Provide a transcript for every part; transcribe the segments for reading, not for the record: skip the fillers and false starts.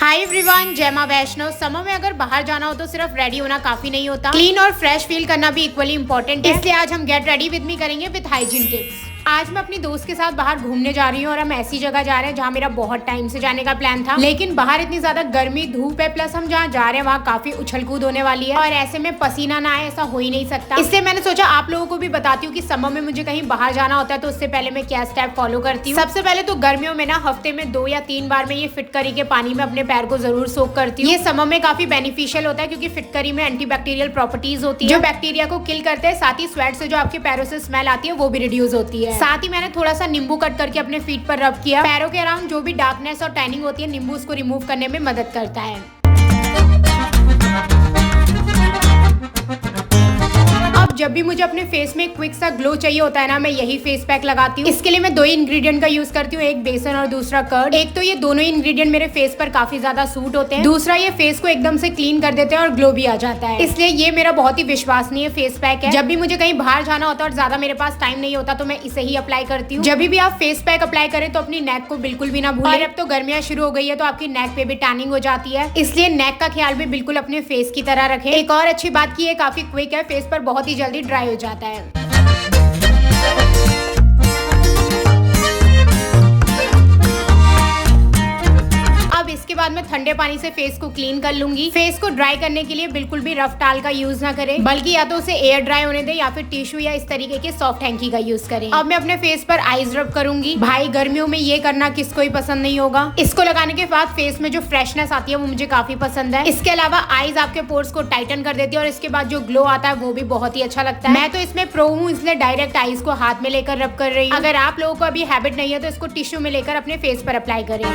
Hi everyone, जय मां Vaishno. Summer में अगर बाहर जाना हो तो सिर्फ रेडी होना काफी नहीं होता, क्लीन और फ्रेश फील करना भी इक्वली इंपॉर्टेंट है। इसलिए आज हम गेट रेडी विद मी करेंगे विद हाइजीन टिप्स। आज मैं अपनी दोस्त के साथ बाहर घूमने जा रही हूँ और हम ऐसी जगह जा रहे हैं जहाँ मेरा बहुत टाइम से जाने का प्लान था, लेकिन बाहर इतनी ज्यादा गर्मी धूप है, प्लस हम जहाँ जा रहे हैं वहाँ काफी उछल कूद होने वाली है और ऐसे में पसीना ना आए ऐसा हो ही नहीं सकता। इसलिए मैंने सोचा आप लोगों को भी बताती हूँ कि समर में मुझे कहीं बाहर जाना होता है तो उससे पहले मैं क्या स्टेप फॉलो करती हूँ। सबसे पहले तो गर्मियों में ना हफ्ते में 2 या 3 बार मैं ये फिटकरी के पानी में अपने पैर को जरूर सोक करती हूँ। ये समर में काफी बेनिफिशियल होता है क्योंकि फिटकरी में एंटीबैक्टीरियल प्रॉपर्टीज होती है जो बैक्टीरिया को किल करते हैं, साथ ही स्वेट से जो आपके पैरों से स्मेल आती है वो भी रिड्यूस होती है। साथ ही मैंने थोड़ा सा नींबू कट करके अपने फीट पर रब किया। पैरों के अराउंड जो भी डार्कनेस और टैनिंग होती है, नींबू उसको रिमूव करने में मदद करता है। अब जब भी मुझे अपने फेस में क्विक सा ग्लो चाहिए होता है ना, मैं यही फेस पैक लगाती हूँ। इसके लिए मैं 2 ही इंग्रेडिएंट का यूज करती हूँ, एक बेसन और दूसरा कर्ड। एक तो ये दोनों ही इंग्रेडिएंट मेरे फेस पर काफी ज्यादा सूट होते हैं, दूसरा ये फेस को एकदम से क्लीन कर देते हैं और ग्लो भी आ जाता है। इसलिए ये मेरा बहुत ही विश्वसनीय फेस पैक है। जब भी मुझे कहीं बाहर जाना होता है और ज्यादा मेरे पास टाइम नहीं होता तो मैं इसे ही अप्लाई करती हूँ। जब भी आप फेस पैक अप्लाई करें तो अपनी नेक को बिल्कुल भी ना भूलें। और अब तो गर्मियां शुरू हो गई है तो आपकी नेक पे भी टैनिंग हो जाती है, इसलिए नेक का ख्याल भी बिल्कुल अपने फेस की तरह रखें। एक और अच्छी बात की ये काफी क्विक है, फेस पर बहुत ही जल्दी ड्राई हो जाता है। इसके बाद मैं ठंडे पानी से फेस को क्लीन कर लूंगी। फेस को ड्राई करने के लिए बिल्कुल भी रफ टाल का यूज ना करें, बल्कि या तो उसे एयर ड्राई होने दें या फिर टिश्यू या इस तरीके के सॉफ्ट हैंकी का यूज करें। अब मैं अपने फेस पर आइज रब करूंगी। भाई गर्मियों में ये करना किसको ही पसंद नहीं होगा। इसको लगाने के बाद फेस में जो फ्रेशनेस आती है वो मुझे काफी पसंद है। इसके अलावा आइज आपके पोर्स को टाइटन कर देती है और इसके बाद जो ग्लो आता है वो भी बहुत ही अच्छा लगता है। मैं तो इसमें प्रो हूँ, इसलिए डायरेक्ट आइज को हाथ में लेकर रब कर रही हूँ। अगर आप लोगों को अभी हैबिट नहीं है तो इसको टिश्यू में लेकर अपने फेस पर अप्लाई करें।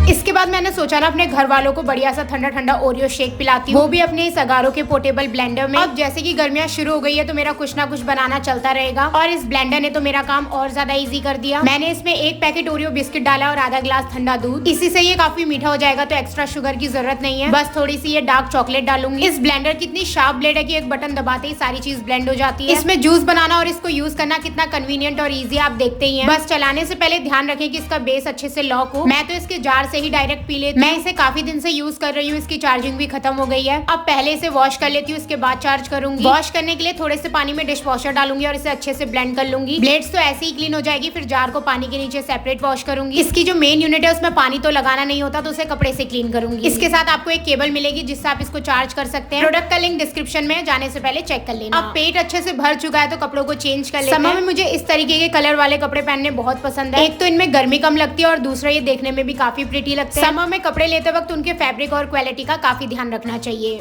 इसके बाद मैंने सोचा ना अपने घर वालों को बढ़िया सा ठंडा ठंडा ओरियो शेक पिलाती हूँ, वो भी अपने इस अगारो के पोर्टेबल ब्लेंडर में। अब जैसे कि गर्मियां शुरू हो गई है तो मेरा कुछ ना कुछ बनाना चलता रहेगा और इस ब्लेंडर ने तो मेरा काम और ज्यादा इजी कर दिया। मैंने इसमें 1 पैकेट ओरियो बिस्किट डाला और आधा ग्लास ठंडा दूध। इसी से ये काफी मीठा हो जाएगा तो एक्स्ट्रा शुगर की जरूरत नहीं है, बस थोड़ी सी ये डार्क चॉकलेट डालूंगी। इस ब्लेंडर की इतनी शार्प ब्लेड है कि एक बटन दबाते ही सारी चीज ब्लेंड हो जाती है। इसमें जूस बनाना और इसको यूज करना कितना कन्वीनियंट और ईजी आप देखते ही हैं। बस चलाने से पहले ध्यान रखें कि इसका बेस अच्छे से लॉक हो। मैं तो इसके जार से ही डायरेक्ट पी लेती हूं। मैं इसे काफी दिन से यूज कर रही हूँ, इसकी चार्जिंग भी खत्म हो गई है। अब पहले इसे वॉश कर लेती हूँ, इसके बाद चार्ज करूंगी। वॉश करने के लिए थोड़े से पानी में डिश वॉशर डालूंगी और इसे अच्छे से ब्लेंड कर लूंगी। ब्लेड्स तो ऐसे ही क्लीन हो जाएगी। फिर जार को पानी के नीचे सेपरेट वॉश करूंगी। इसकी जो मेन यूनिट है उसमें पानी तो लगाना नहीं होता तो उसे कपड़े से क्लीन करूंगी। इसके साथ आपको एक केबल मिलेगी जिससे आप इसको चार्ज कर सकते हैं। प्रोडक्ट का लिंक डिस्क्रिप्शन में, जाने से पहले चेक कर लेना। अब पेट अच्छे से भर चुका है तो कपड़ों को चेंज कर लेना। समर में मुझे इस तरीके के कलर वाले कपड़े पहनने बहुत पसंद है। एक तो इनमें गर्मी कम लगती है और दूसरा ये देखने में भी काफी प्रिटी लगते हैं। समर में कपड़े लेते वक्त उनके फैब्रिक और क्वालिटी का काफी ध्यान रखना चाहिए।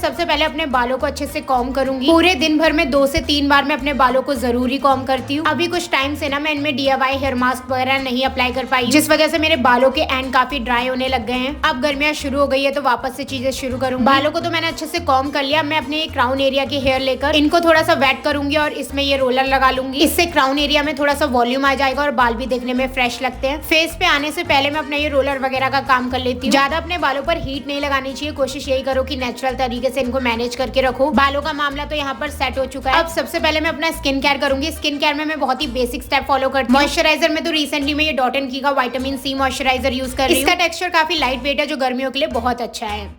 सबसे पहले अपने बालों को अच्छे से कॉम्ब करूंगी। पूरे दिन भर में 2 से 3 बार मैं अपने बालों को जरूरी कॉम्ब करती हूँ। अभी कुछ टाइम से ना मैं इनमें DIY हेयर मास्क वगैरह नहीं अप्लाई कर पाई, जिस वजह से मेरे बालों के एंड काफी ड्राई होने लग गए हैं। अब गर्मियां शुरू हो गई है तो वापस से चीजें शुरू करूंगी। बालों को तो मैंने अच्छे से कॉम्ब कर लिया। मैं अपने क्राउन एरिया के हेयर लेकर इनको थोड़ा सा वेट करूंगी और इसमें ये रोलर लगा लूंगी। इससे क्राउन एरिया में थोड़ा सा वॉल्यूम आ जाएगा और बाल भी देखने में फ्रेश लगते हैं। फेस पे आने से पहले मैं अपना ये रोलर वगैरह का काम कर लेती हूँ। ज्यादा अपने बालों पर हीट नहीं लगानी चाहिए, कोशिश यही करो कि नेचुरल तरीके से इनको मैनेज करके रखो। बालों का मामला तो यहाँ पर सेट हो चुका है। अब सबसे पहले मैं अपना स्किन केयर करूंगी। स्किन केयर में मैं बहुत ही बेसिक स्टेप फॉलो करती हूँ। मॉइस्चराइजर में तो रिसेंटली मैं ये डॉट एंड की का विटामिन C मॉइस्चराइजर यूज कर रही हूँ। इसका टेक्सचर काफी लाइट वेट है जो गर्मियों के लिए बहुत अच्छा है।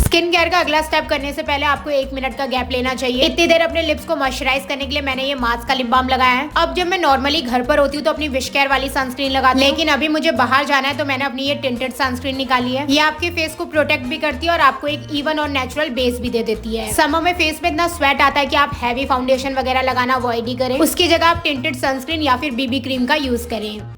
स्किन केयर का अगला स्टेप करने से पहले आपको 1 मिनट का गैप लेना चाहिए। इतनी देर अपने लिप्स को मॉइस्चराइज करने के लिए मैंने ये मास्क का लिप बाम लगाया है। अब जब मैं नॉर्मली घर पर होती हूँ तो अपनी विश केयर वाली सनस्क्रीन लगाती हूँ, लेकिन अभी मुझे बाहर जाना है तो मैंने अपनी ये टिंटेड सनस्क्रीन निकाली है। ये आपके फेस को प्रोटेक्ट भी करती है और आपको एक इवन और नेचुरल बेस भी दे देती है। समर में फेस में इतना स्वेट आता है कि आप हैवी फाउंडेशन वगैरह लगाना अवॉइड ही करें। उसकी जगह आप टिंटेड सनस्क्रीन या फिर BB क्रीम का यूज करें।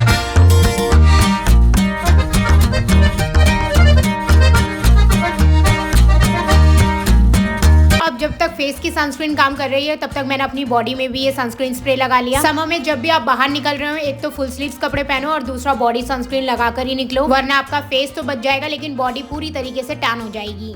जब तक फेस की सनस्क्रीन काम कर रही है तब तक मैंने अपनी बॉडी में भी ये सनस्क्रीन स्प्रे लगा लिया। समर में जब भी आप बाहर निकल रहे हो एक तो फुल स्लीव्स कपड़े पहनो और दूसरा बॉडी सनस्क्रीन लगाकर ही निकलो, वरना आपका फेस तो बच जाएगा लेकिन बॉडी पूरी तरीके से टैन हो जाएगी।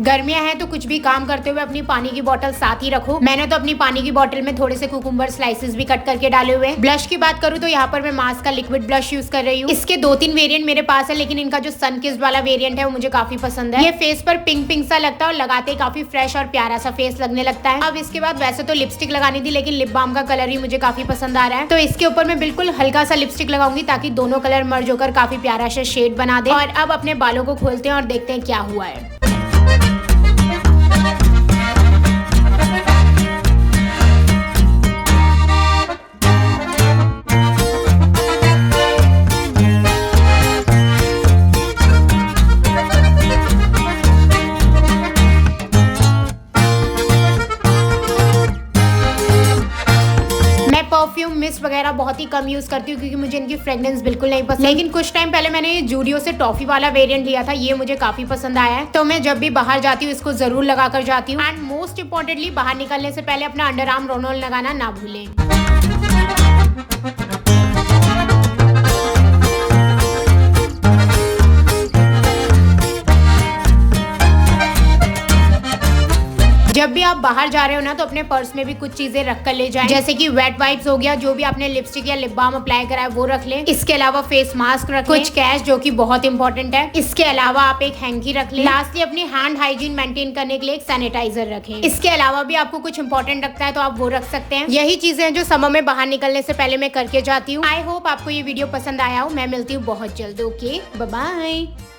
गर्मियां हैं तो कुछ भी काम करते हुए अपनी पानी की बोतल साथ ही रखो। मैंने तो अपनी पानी की बोतल में थोड़े से कुकुम्बर स्लाइसेस भी कट करके डाले हुए। ब्लश की बात करूँ तो यहाँ पर मैं मार्स का लिक्विड ब्लश यूज कर रही हूँ। इसके 2-3 वेरिएंट मेरे पास है, लेकिन इनका जो सन किस्ड वाला वेरिएंट है वो मुझे काफी पसंद है। ये फेस पर पिंक पिंक सा लगता है और लगाते ही काफी फ्रेश और प्यारा सा फेस लगने लगता है। अब इसके बाद वैसे तो लिपस्टिक लगानी थी, लेकिन लिप बाम का कलर ही मुझे काफी पसंद आ रहा है, तो इसके ऊपर मैं बिल्कुल हल्का सा लिपस्टिक लगाऊंगी ताकि दोनों कलर मर्ज होकर काफी प्यारा सा शेड बना दे। और अब अपने बालों को खोलते हैं और देखते हैं क्या हुआ है। परफ्यूम मिस्ट वगैरह बहुत ही कम यूज करती हूँ क्योंकि मुझे इनकी फ्रेग्रेंस बिल्कुल नहीं पसंद। लेकिन कुछ टाइम पहले मैंने जूडियो से टॉफी वाला वेरिएंट लिया था, ये मुझे काफी पसंद आया है, तो मैं जब भी बाहर जाती हूँ इसको जरूर लगा कर जाती हूँ। एंड मोस्ट इम्पोर्टेंटली बाहर निकलने से पहले अपना अंडर आर्म रोल ऑन लगाना ना भूलें। जब भी आप बाहर जा रहे हो ना तो अपने पर्स में भी कुछ चीजें रख कर ले जाएं, जैसे कि वेट वाइप्स हो गया, जो भी आपने लिपस्टिक या लिप बाम अप्लाई करा है वो रख लें। इसके अलावा फेस मास्क रख लें, कुछ कैश जो कि बहुत इंपॉर्टेंट है। इसके अलावा आप एक हैंकी रख लें। लास्टली अपनी हैंड हाइजीन मेंटेन करने के लिए एक सैनिटाइजर रखें। इसके अलावा भी आपको कुछ इंपॉर्टेंट लगता है तो आप वो रख सकते हैं। यही चीजें हैं जो समर में बाहर निकलने से पहले मैं करके जाती हूँ। आई होप आपको ये वीडियो पसंद आया हो। मैं मिलती हूँ बहुत जल्द। Okay, bye bye.